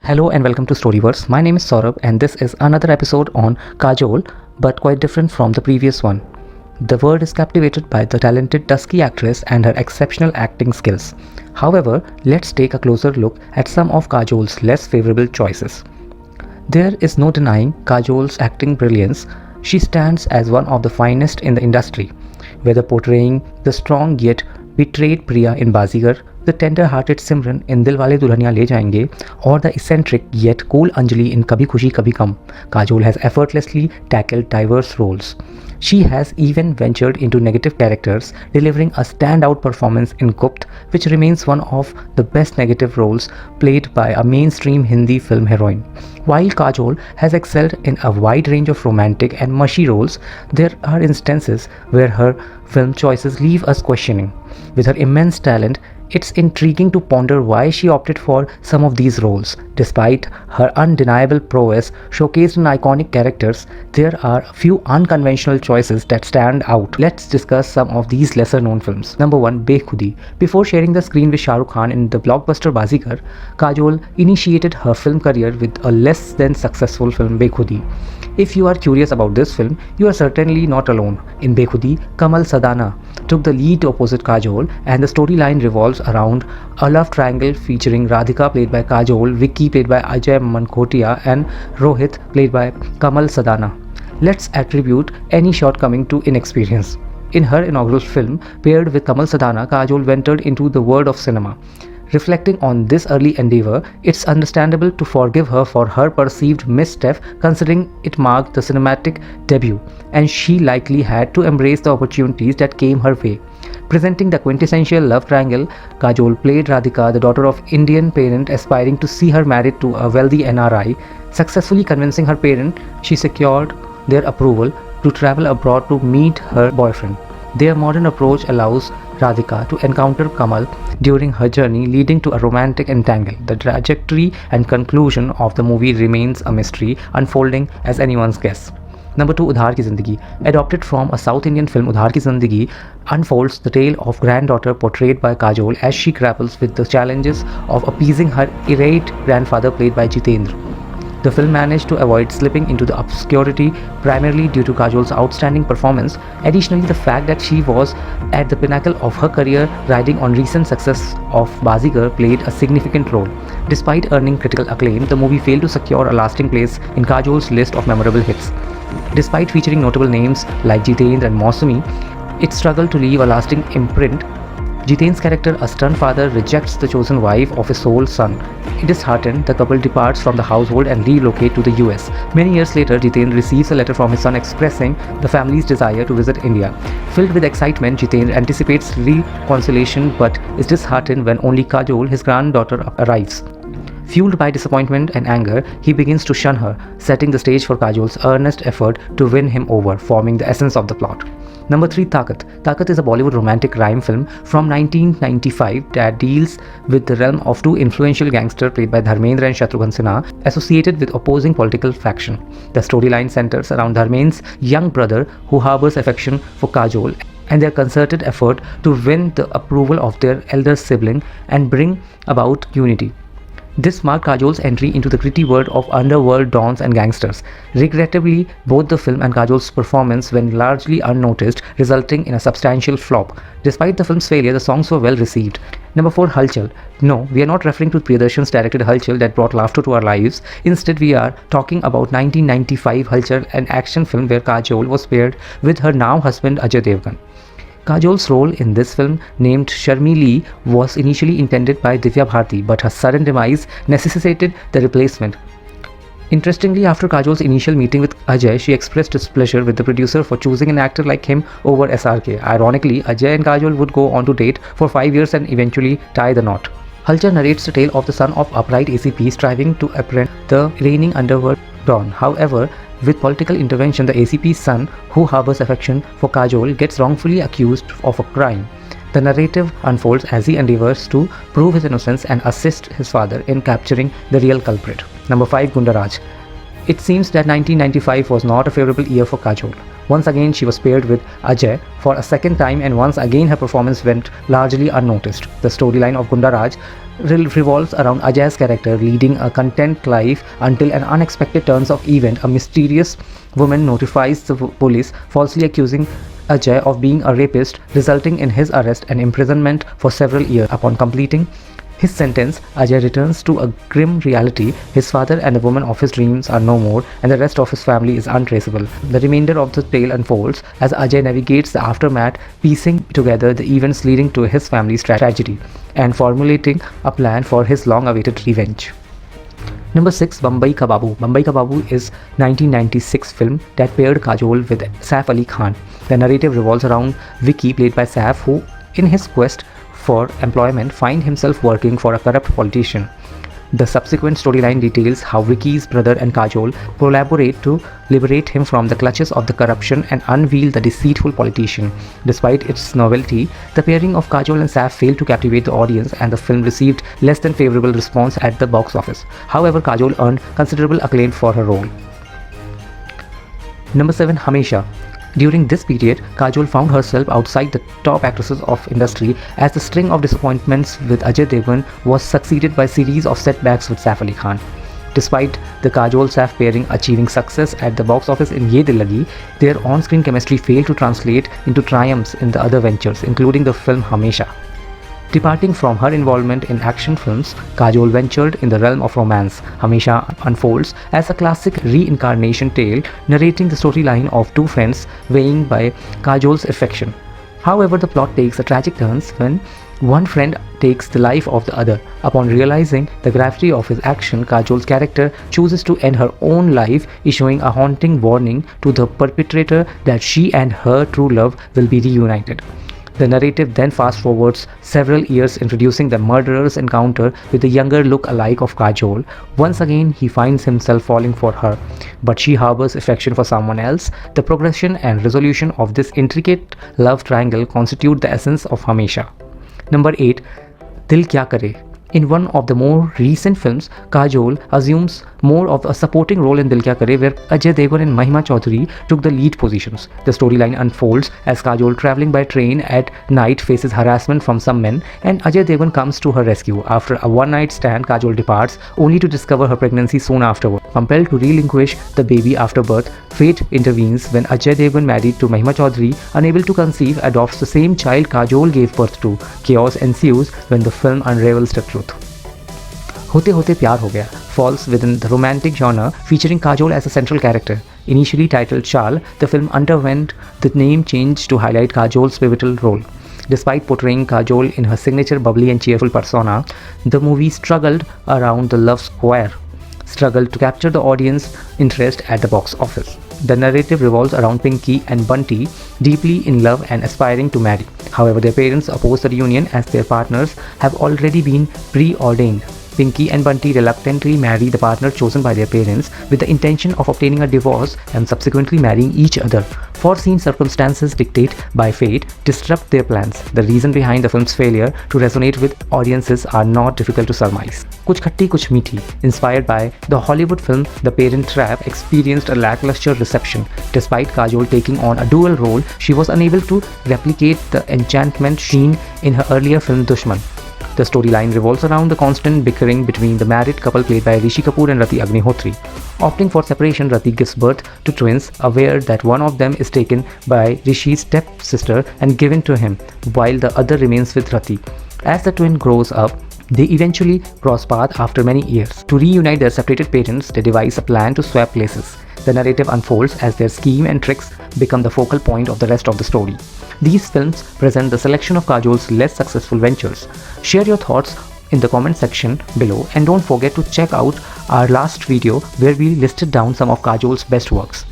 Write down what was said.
Hello and welcome to StoryVerse. My name is Saurabh and this is another episode on Kajol, but quite different from the previous one. The world is captivated by the talented Dusky actress and her exceptional acting skills. However, let's take a closer look at some of Kajol's less favorable choices. There is no denying Kajol's acting brilliance. She stands as one of the finest in the industry, whether portraying the strong yet betrayed Priya in Bazigar, the tender-hearted Simran in Dilwale Dulhaniya Le Jayenge, or the eccentric yet cool Anjali in Kabhi Khushi Kabhi Gum. Kajol has effortlessly tackled diverse roles. She has even ventured into negative characters, delivering a standout performance in Gupt, which remains one of the best negative roles played by a mainstream Hindi film heroine. While Kajol has excelled in a wide range of romantic and mushy roles, there are instances where her film choices leave us questioning. With her immense talent, it's intriguing to ponder why she opted for some of these roles. Despite her undeniable prowess showcased in iconic characters, there are a few unconventional choices that stand out. Let's discuss some of these lesser known films. Number 1. Bekhudi. Before sharing the screen with Shah Rukh Khan in the blockbuster Bazigar, Kajol initiated her film career with a less than successful film, Bekhudi. If you are curious about this film, you are certainly not alone. In Bekhudi, Kamal Sadana took the lead opposite Kajol, and the storyline revolves around a love triangle featuring Radhika played by Kajol, Vicky played by Ajay Mankotia, and Rohit played by Kamal Sadana. Let's attribute any shortcoming to inexperience. In her inaugural film, paired with Kamal Sadana, Kajol ventured into the world of cinema. Reflecting on this early endeavor, it's understandable to forgive her for her perceived misstep, considering it marked the cinematic debut, and she likely had to embrace the opportunities that came her way. Presenting the quintessential love triangle, Kajol played Radhika, the daughter of Indian parent aspiring to see her married to a wealthy NRI. Successfully convincing her parent, she secured their approval to travel abroad to meet her boyfriend. Their modern approach allows Radhika to encounter Kamal during her journey, leading to a romantic entangle. The trajectory and conclusion of the movie remains a mystery, unfolding as anyone's guess. Number 2. Udhar Ki Zindagi. Adapted from a South Indian film, Udhar Ki Zindagi unfolds the tale of granddaughter portrayed by Kajol as she grapples with the challenges of appeasing her irate grandfather played by Jitendra. The film managed to avoid slipping into the obscurity primarily due to Kajol's outstanding performance. Additionally, the fact that she was at the pinnacle of her career, riding on recent success of Bazigar, played a significant role. Despite earning critical acclaim, the movie failed to secure a lasting place in Kajol's list of memorable hits. Despite featuring notable names like Jitendra and Mausami, it struggled to leave a lasting imprint. Jitendra's character, a stern father, rejects the chosen wife of his sole son. Disheartened, the couple departs from the household and relocate to the US. Many years later, Jitendra receives a letter from his son expressing the family's desire to visit India. Filled with excitement, Jitendra anticipates reconciliation but is disheartened when only Kajol, his granddaughter, arrives. Fueled by disappointment and anger, he begins to shun her, setting the stage for Kajol's earnest effort to win him over, forming the essence of the plot. Number 3. Taakat. Taakat is a Bollywood romantic crime film from 1995 that deals with the realm of two influential gangsters played by Dharmendra and Shatrughan Sinha, associated with opposing political faction. The storyline centers around Dharmendra's young brother who harbors affection for Kajol and their concerted effort to win the approval of their elder sibling and bring about unity. This marked Kajol's entry into the gritty world of underworld dons and gangsters. Regrettably, both the film and Kajol's performance went largely unnoticed, resulting in a substantial flop. Despite the film's failure, the songs were well received. Number 4. Halchal. No, we are not referring to Priyadarshan's directed Halchal that brought laughter to our lives. Instead, we are talking about 1995 Halchal, an action film where Kajol was paired with her now husband Ajay Devgan. Kajol's role in this film, named Sharmi Lee, was initially intended by Divya Bharti, but her sudden demise necessitated the replacement. Interestingly, after Kajol's initial meeting with Ajay, she expressed displeasure with the producer for choosing an actor like him over SRK. Ironically, Ajay and Kajol would go on to date for 5 years and eventually tie the knot. Halchal narrates the tale of the son of upright ACP striving to apprehend the reigning underworld don. However, with political intervention, the ACP's son, who harbors affection for Kajol, gets wrongfully accused of a crime. The narrative unfolds as he endeavors to prove his innocence and assist his father in capturing the real culprit. Number 5. Gundaraj. It seems that 1995 was not a favorable year for Kajol. Once again, she was paired with Ajay for a second time, and once again her performance went largely unnoticed. The storyline of Gundaraj revolves around Ajay's character leading a content life until an unexpected turns of event. A mysterious woman notifies the police, falsely accusing Ajay of being a rapist, resulting in his arrest and imprisonment for several years. Upon completing his sentence, Ajay returns to a grim reality. His father and the woman of his dreams are no more, and the rest of his family is untraceable. The remainder of the tale unfolds as Ajay navigates the aftermath, piecing together the events leading to his family's tragedy and formulating a plan for his long-awaited revenge. Number 6. Bambai Ka Babu. Bambai Ka Babu is 1996 film that paired Kajol with Saif Ali Khan. The narrative revolves around Vicky, played by Saif, who, in his quest for employment, find himself working for a corrupt politician. The subsequent storyline details how Vicky's brother and Kajol collaborate to liberate him from the clutches of the corruption and unveil the deceitful politician. Despite its novelty, the pairing of Kajol and Saif failed to captivate the audience, and the film received less than favorable response at the box office. However, Kajol earned considerable acclaim for her role. Number 7. Hameshaa. During this period, Kajol found herself outside the top actresses of industry, as the string of disappointments with Ajay Devgn was succeeded by a series of setbacks with Saif Ali Khan. Despite the Kajol-Saif pairing achieving success at the box office in Ye Dil Lagi, their on-screen chemistry failed to translate into triumphs in the other ventures, including the film Hameshaa. Departing from her involvement in action films, Kajol ventured in the realm of romance. Hameshaa unfolds as a classic reincarnation tale narrating the storyline of two friends weighing by Kajol's affection. However, the plot takes a tragic turn when one friend takes the life of the other. Upon realizing the gravity of his action, Kajol's character chooses to end her own life, issuing a haunting warning to the perpetrator that she and her true love will be reunited. The narrative then fast-forwards several years, introducing the murderer's encounter with the younger look-alike of Kajol. Once again, he finds himself falling for her, but she harbors affection for someone else. The progression and resolution of this intricate love triangle constitute the essence of Hameshaa. Number 8. Dil Kya Kare. In one of the more recent films, Kajol assumes more of a supporting role in Dil Kya Kare, where Ajay Devgn and Mahima Chaudhary took the lead positions. The storyline unfolds as Kajol, traveling by train at night, faces harassment from some men, and Ajay Devgn comes to her rescue. After a one-night stand, Kajol departs, only to discover her pregnancy soon afterward. Compelled to relinquish the baby after birth, fate intervenes when Ajay Devgn, married to Mahima Chaudhary, unable to conceive, adopts the same child Kajol gave birth to. Chaos ensues when the film unravels the truth. Hote Hote Pyar Ho Gaya falls within the romantic genre, featuring Kajol as a central character. Initially titled Chal, the film underwent the name change to highlight Kajol's pivotal role. Despite portraying Kajol in her signature bubbly and cheerful persona, the movie struggled around the love square, struggled to capture the audience interest at the box office. The narrative revolves around Pinky and Bunty, deeply in love and aspiring to marry. However, their parents oppose the reunion as their partners have already been preordained. Pinky and Bunty reluctantly marry the partner chosen by their parents with the intention of obtaining a divorce and subsequently marrying each other. Foreseen circumstances dictated by fate disrupt their plans. The reason behind the film's failure to resonate with audiences are not difficult to surmise. Kuch Khatti Kuch Meethi, inspired by the Hollywood film The Parent Trap, experienced a lackluster reception. Despite Kajol taking on a dual role, she was unable to replicate the enchantment seen in her earlier film Dushman. The storyline revolves around the constant bickering between the married couple played by Rishi Kapoor and Rati Agnihotri. Opting for separation, Rati gives birth to twins, aware that one of them is taken by Rishi's stepsister and given to him, while the other remains with Rati. As the twin grows up, they eventually cross paths after many years. To reunite their separated parents, they devise a plan to swap places. The narrative unfolds as their scheme and tricks become the focal point of the rest of the story. These films present the selection of Kajol's less successful ventures. Share your thoughts in the comment section below, and don't forget to check out our last video where we listed down some of Kajol's best works.